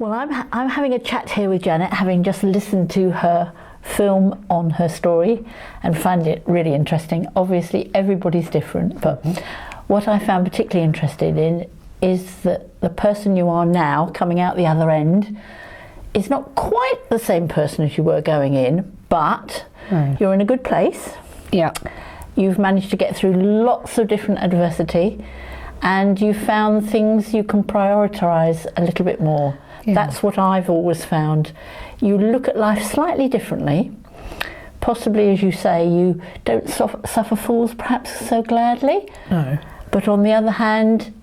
Well, I'm having a chat here with Janet, having just listened to her film on her story and find it really interesting. Obviously, everybody's different, but what I found particularly interested in is that the person you are now, coming out the other end, is not quite the same person as you were going in, but you're in a good place. Yeah. You've managed to get through lots of different adversity, and you found things you can prioritise a little bit more. Yeah. That's what I've always found. You look at life slightly differently. Possibly, as you say, you don't suffer fools perhaps so gladly. No. But on the other hand,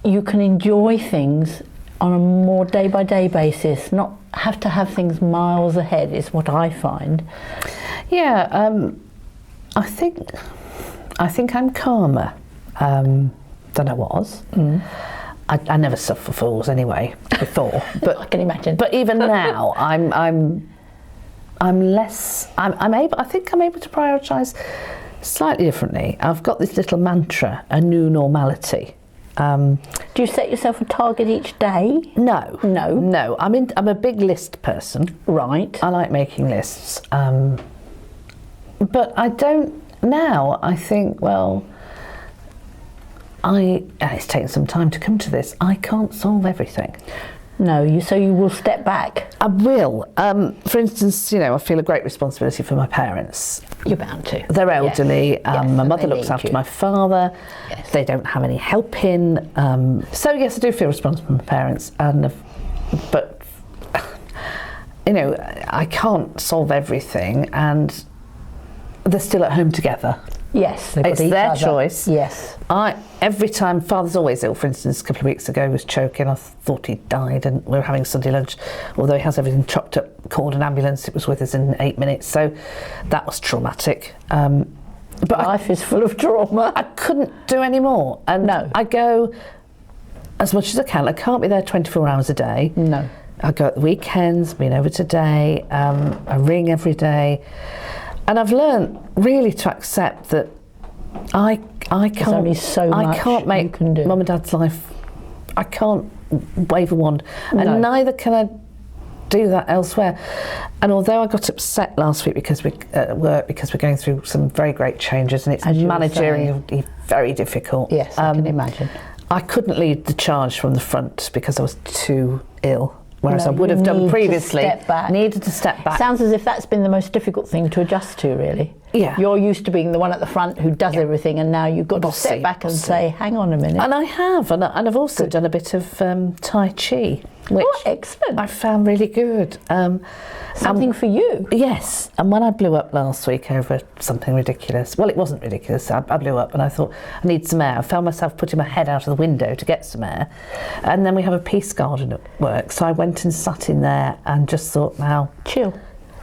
you can enjoy things on a more day-by-day basis, not have to have things miles ahead, is what I find. Yeah, I think I'm calmer than I was. I never suffer fools anyway before, but I can imagine. But even now, I'm less. I think I'm able to prioritise slightly differently. I've got this little mantra: a new normality. Do you set yourself a target each day? No. No. I'm a big list person. Right. I like making lists, but I don't now. I think, well, it's taken some time to come to this. I can't solve everything. No, so you will step back. I will. For instance, I feel a great responsibility for my parents. You're bound to. They're elderly. Yes, my and mother they looks need after you. my father. Yes. They don't have any help in. So yes, I do feel responsible for my parents, but I can't solve everything, and they're still at home together. Yes, they've got It's each their other. choice. Yes. Every time, Father's always ill. For instance, a couple of weeks ago he was choking. I thought he'd died, and we were having Sunday lunch. Although he has everything chopped up, called an ambulance. It was with us in 8 minutes, so that was traumatic. But Life is full of trauma. I couldn't do any more, and No. I go as much as I can. I can't be there 24 hours a day. No. I go at the weekends. Been over today. I ring every day. And I've learned really to accept that I can't. only so I much can't make you can do. Mum and Dad's life. I can't wave a wand, No. and neither can I do that elsewhere. And although I got upset last week because at work because we're going through some very great changes, and it's As you were managerially very difficult. Yes, I can imagine. I couldn't lead the charge from the front because I was too ill. Whereas No, I would you have done need to previously. step back. Needed to step back. Sounds as if that's been the most difficult thing to adjust to, really. Yeah. You're used to being the one at the front who does everything, and now you've got to Bossy, step back and bossy. say, hang on a minute. And I have, and I've also done a bit of Tai Chi, which excellent. I found really good. Something for you. Yes, and when I blew up last week over something ridiculous, well, it wasn't ridiculous, I blew up and I thought, I need some air. I found myself putting my head out of the window to get some air. And then we have a peace garden at work, so I went and sat in there and just thought, now, Chill.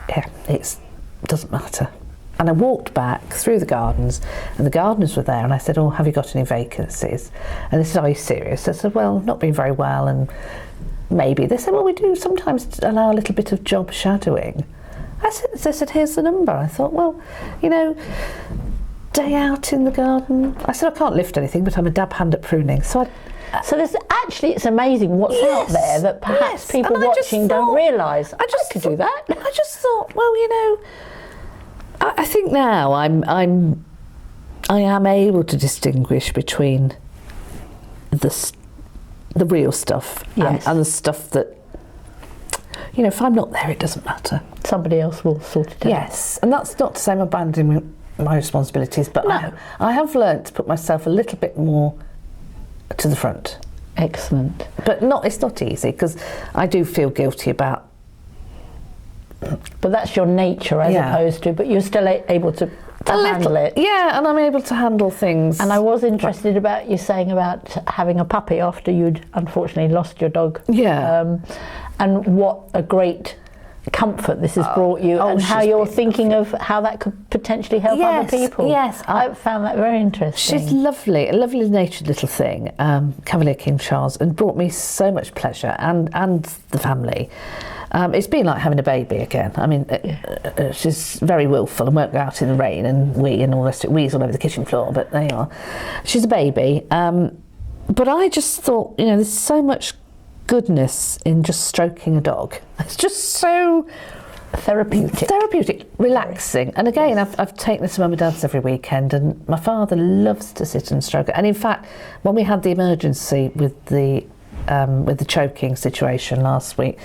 yeah, it doesn't matter. And I walked back through the gardens, and the gardeners were there, and I said, oh, have you got any vacancies? And they said, are you serious? I said, well, not been very well, and maybe. They said, well, we do sometimes allow a little bit of job shadowing. They said, here's the number. I thought, well, day out in the garden. I said, I can't lift anything, but I'm a dab hand at pruning. So So it's amazing what's out there that perhaps people And I just watching don't thought- realise. I could do that. I just thought, well, I think now I am able to distinguish between the real stuff Yes. and the stuff that, if I'm not there, it doesn't matter. Somebody else will sort it out. Yes, and that's not to say I'm abandoning my responsibilities, but No. I have learnt to put myself a little bit more to the front. Excellent. But it's not easy, because I do feel guilty about. But that's your nature as Yeah. opposed to, but you're still able to handle it. Yeah, and I'm able to handle things. And I was interested about you saying about having a puppy after you'd unfortunately lost your dog. Yeah. And what a great comfort this has brought you, and how she's you're been thinking of how that could potentially help other people. Yes, I found that very interesting. she's lovely, a lovely natured little thing, Cavalier King Charles, and brought me so much pleasure, and the family. It's been like having a baby again. I mean, she's very willful and won't go out in the rain and and all the rest of it. Wee's all over the kitchen floor, but there you are. She's a baby. But I just thought, there's so much goodness in just stroking a dog. It's just so therapeutic, relaxing. And again, I've taken this to mum and dad's every weekend, and my father loves to sit and stroke it. And in fact, when we had the emergency with the choking situation last week,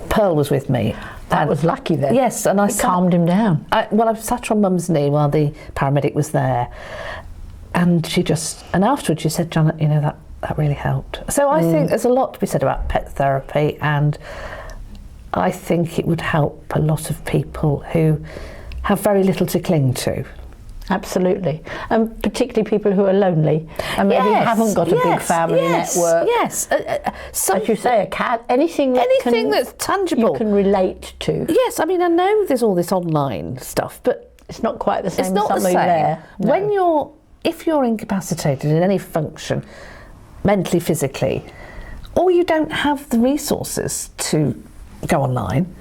Pearl was with me. That was lucky then. Yes, and I calmed him down. I sat on mum's knee while the paramedic was there, and afterwards she said, Janet, you know, that really helped. So I think there's a lot to be said about pet therapy, and I think it would help a lot of people who have very little to cling to. Absolutely, and particularly people who are lonely and maybe haven't got a big family network. Yes, as you say, a cat, anything that's tangible, you can relate to. Yes, I mean, I know there's all this online stuff, but it's not quite the same. It's not as the same. There. No. If you're incapacitated in any function, mentally, physically, or you don't have the resources to go online,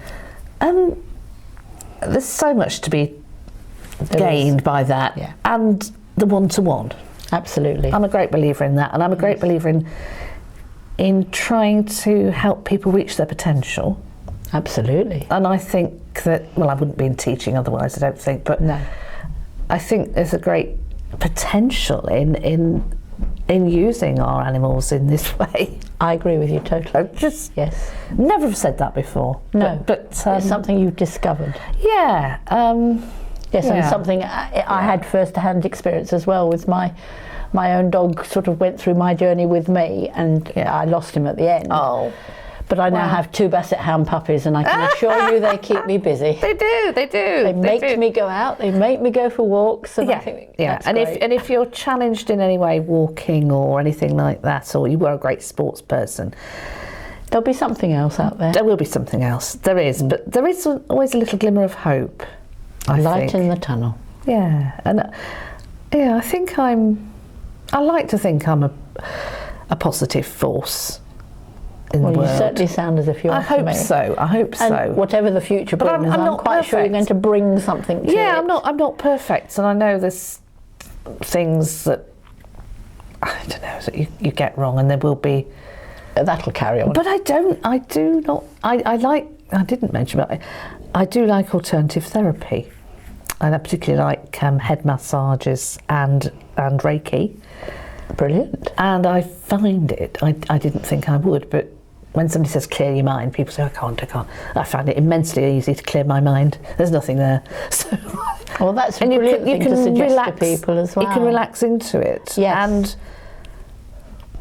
there's so much to be gained by that, and the one-to-one. Absolutely. I'm a great believer in that, and I'm a great believer in trying to help people reach their potential. Absolutely. And I think that, well, I wouldn't be in teaching otherwise, I don't think, but no, I think there's a great potential in using our animals in this way. I agree with you totally. I just never have said that before. No, but it's something you've discovered. Yeah. Yes, and something I had first-hand experience as well with my own dog. Sort of went through my journey with me, and I lost him at the end. Oh. But I now have 2 Basset Hound puppies, and I can assure you they keep me busy. They do. They make me go out. They make me go for walks. And I think that's great. If you're challenged in any way, walking or anything like that, or you were a great sports person, there'll be something else out there. There will be something else. There is, but there is always a little glimmer of hope. Light in the tunnel. Yeah, and I like to think I'm a positive force in the world. You certainly sound as if you are. I hope so. And whatever the future brings, I'm not quite perfect. sure you're going to bring something to it. Yeah, I'm not perfect, and I know there's things that I don't know that you get wrong, and there will be. That'll carry on. But I didn't mention, but I do like alternative therapy, and I particularly like head massages and Reiki. Brilliant. And I find it, I didn't think I would, but when somebody says clear your mind, people say I can't. I find it immensely easy to clear my mind. There's nothing there. So, well, that's a brilliant thing to suggest to people as well. You can relax into it. Yes.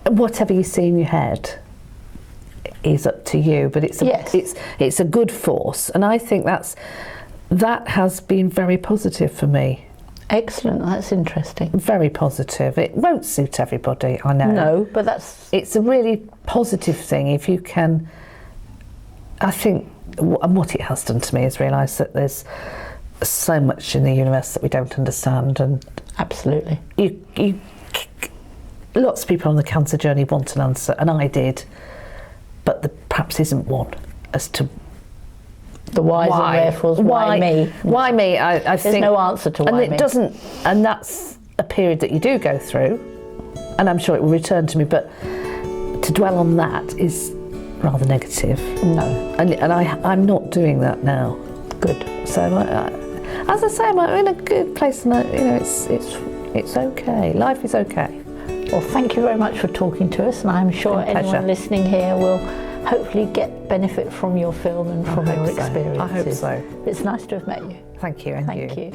And whatever you see in your head is up to you, but it's a good force, and I think that has been very positive for me. Excellent, that's interesting. Very positive. It won't suit everybody, I know. No, but it's a really positive thing if you can. I think, and what it has done to me is realise that there's so much in the universe that we don't understand, and absolutely, lots of people on the cancer journey want an answer, and I did, but there perhaps isn't one as to the whys and wherefores. Why me? Why me? I There's think no answer to why and it me. Doesn't, and that's a period that you do go through, and I'm sure it will return to me. But to dwell on that is rather negative. No, and I'm not doing that now. Good. So as I say, I'm in a good place, and it's okay. Life is okay. Well, thank you very much for talking to us, and I'm sure anyone listening here will hopefully get benefit from your film and from your experiences. I hope so. It's nice to have met you. Thank you, and Thank you.